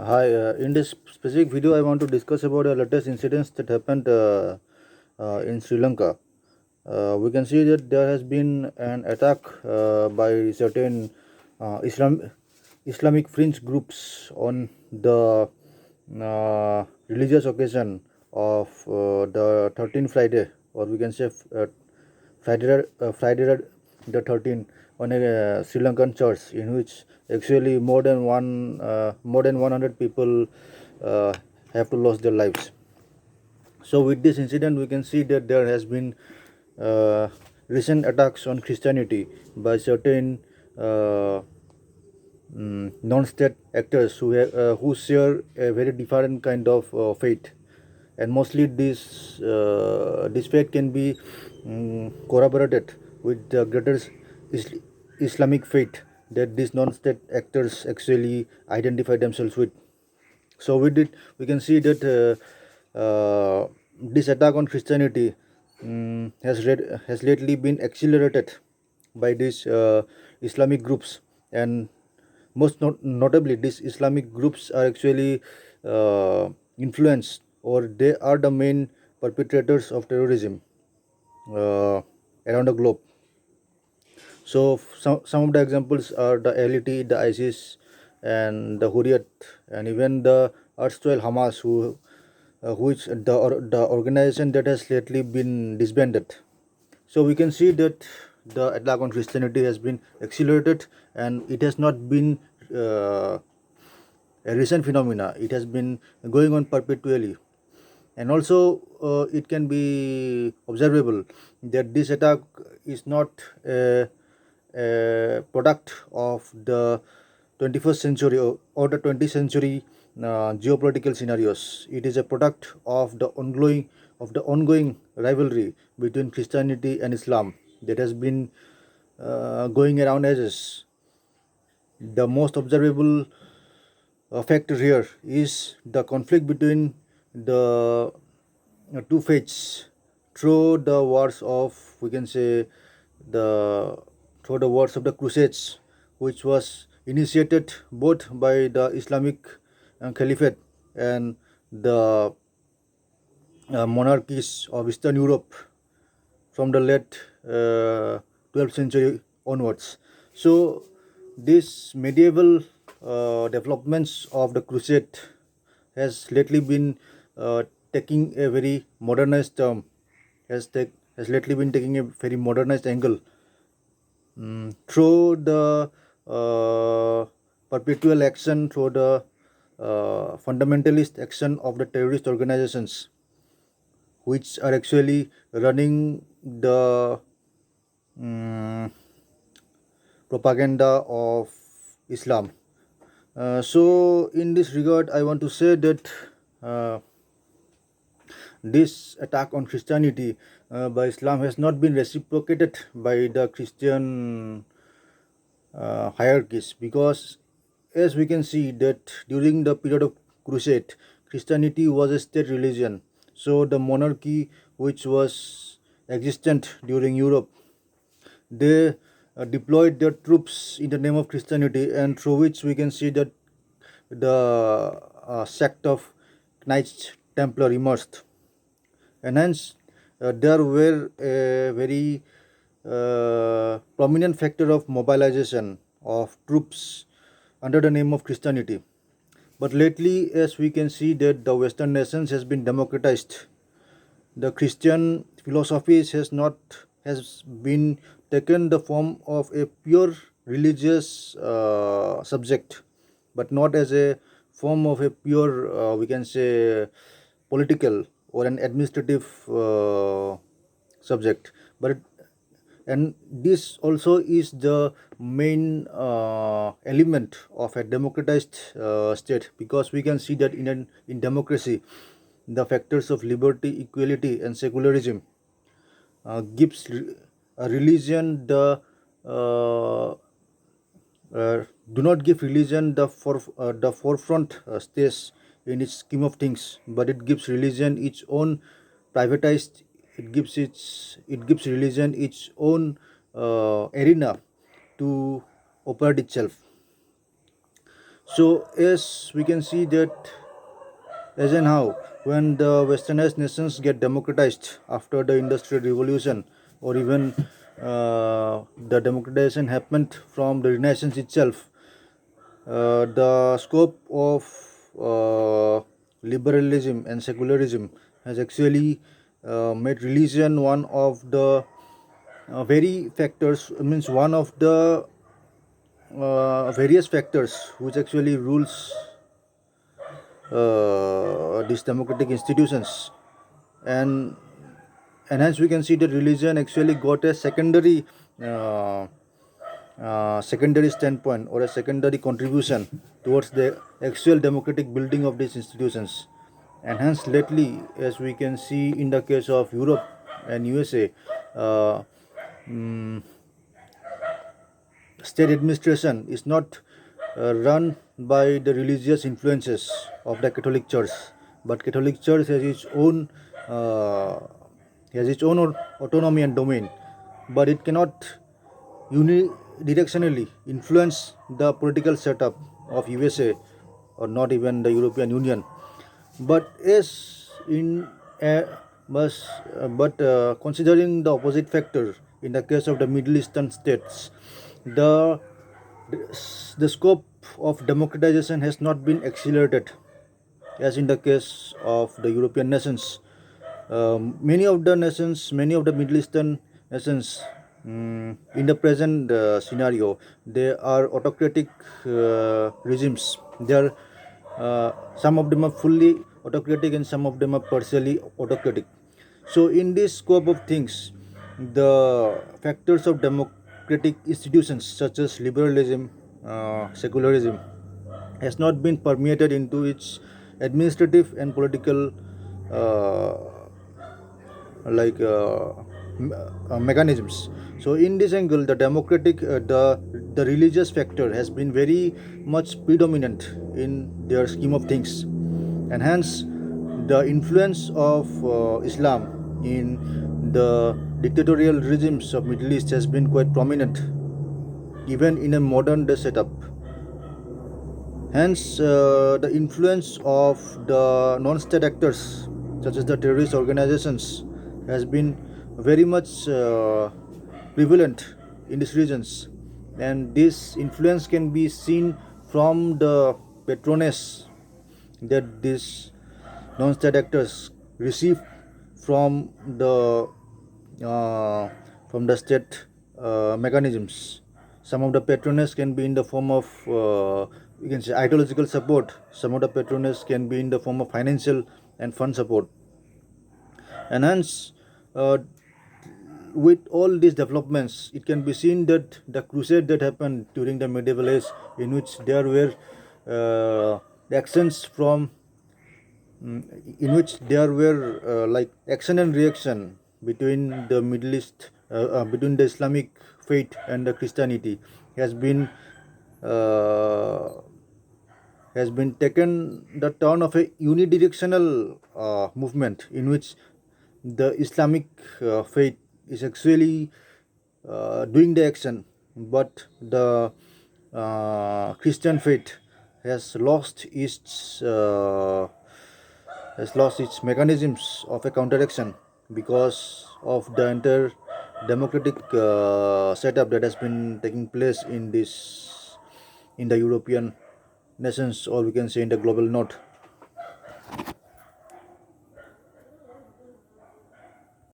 Hi, in this specific video, I want to discuss about the latest incidents that happened in Sri Lanka. We can see that there has been an attack by certain Islamic fringe groups on the religious occasion of the 13th Friday, or we can say Friday the 13th, on a Sri Lankan church, in which actually more than 100 people uh, have to lose their lives. So with this incident, we can see that there has been uh, recent attacks on Christianity by certain uh, non-state actors who share a very different kind of faith, and mostly this faith can be corroborated with the greater Is- Islamic faith that these non-state actors actually identify themselves with. So we can see that this attack on Christianity has lately been accelerated by these Islamic groups, and notably, these Islamic groups are actually influenced, or they are the main perpetrators of terrorism around the globe. So some of the examples are the LET, the ISIS, and the Hurriyat, and even the erstwhile Hamas, which the organization that has lately been disbanded. So we can see that the attack on Christianity has been accelerated, and it has not been uh, a recent phenomena. It has been going on perpetually, and also it can be observable that this attack is not a product of the 21st century, or the 20th century geopolitical scenarios. It is a product of the ongoing rivalry between Christianity and Islam that has been going around ages. The most observable factor here is the conflict between the two faiths through the wars of, we can say, the through the wars of the Crusades, which was initiated both by the Islamic Caliphate and the monarchies of Eastern Europe from the late 12th century onwards. So, these medieval developments of the crusade has lately been taking a very modernized has lately been taking a very modernized angle through the perpetual action, through the fundamentalist action of the terrorist organizations, which are actually running the mm, propaganda of Islam. So, in this regard, I want to say that uh, this attack on Christianity by Islam has not been reciprocated by the Christian hierarchies, because as we can see that during the period of crusade, Christianity was a state religion. So the monarchy which was existent during Europe, they deployed their troops in the name of Christianity, and through which we can see that the sect of Knights Templar emerged, and hence there were a very prominent factor of mobilization of troops under the name of Christianity. But lately, as we can see that the Western nations has been democratized, the Christian philosophies has been taken the form of a pure religious subject, but not as a form of a pure, we can say, political or an administrative subject. But and this also is the main element of a democratized state, because we can see that in democracy, the factors of liberty, equality, and secularism gives a religion uh, do not give religion the forefront space in its scheme of things, but it gives religion its own privatized. It gives religion its own arena to operate itself. So yes, we can see that as and how when the westernized nations get democratized after the industrial revolution, or even the democratization happened from the renaissance itself, the scope of liberalism and secularism has actually made religion one of the very factors, means one of the various factors which actually rules these democratic institutions. And and hence we can see that religion actually got a uh, secondary standpoint, or a secondary contribution towards the actual democratic building of these institutions. And hence lately, as we can see in the case of Europe and USA, uh, mm, state administration is not run by the religious influences of the Catholic Church, but Catholic Church uh, has its own autonomy and domain, but it cannot unidirectionally influence the political setup of USA, or not even the European Union. But is in must but considering the opposite factor in the case of the Middle Eastern states, the the scope of democratization has not been accelerated as in the case of the European nations. Many of the Middle Eastern nations, in the present scenario, they are autocratic regimes. They are some of them are fully autocratic and some of them are partially autocratic. So, in this scope of things, the factors of democratic institutions such as liberalism, secularism, has not been permeated into its administrative and political uh, like mechanisms. So in this angle, the the religious factor has been very much predominant in their scheme of things, and hence the influence of Islam in the dictatorial regimes of Middle East has been quite prominent even in a modern day setup. Hence, the influence of the non-state actors, such as the terrorist organizations, has been very much prevalent in these regions, and this influence can be seen from the patronage that these non-state actors receive from the uh, state mechanisms. Some of the patronage can be in the form of you can say ideological support. Some of the patronage can be in the form of financial and fund support. And hence, uh, with all these developments, it can be seen that the crusade that happened during the medieval age, in which there were actions from in which there were like action and reaction between the Middle East, between the Islamic faith and the Christianity, has been uh, taken the turn of a unidirectional movement, in which the Islamic faith is actually doing the action, but the Christian faith has lost its mechanisms of a counteraction because of the entire democratic setup that has been taking place in the European nations, or we can say in the global north.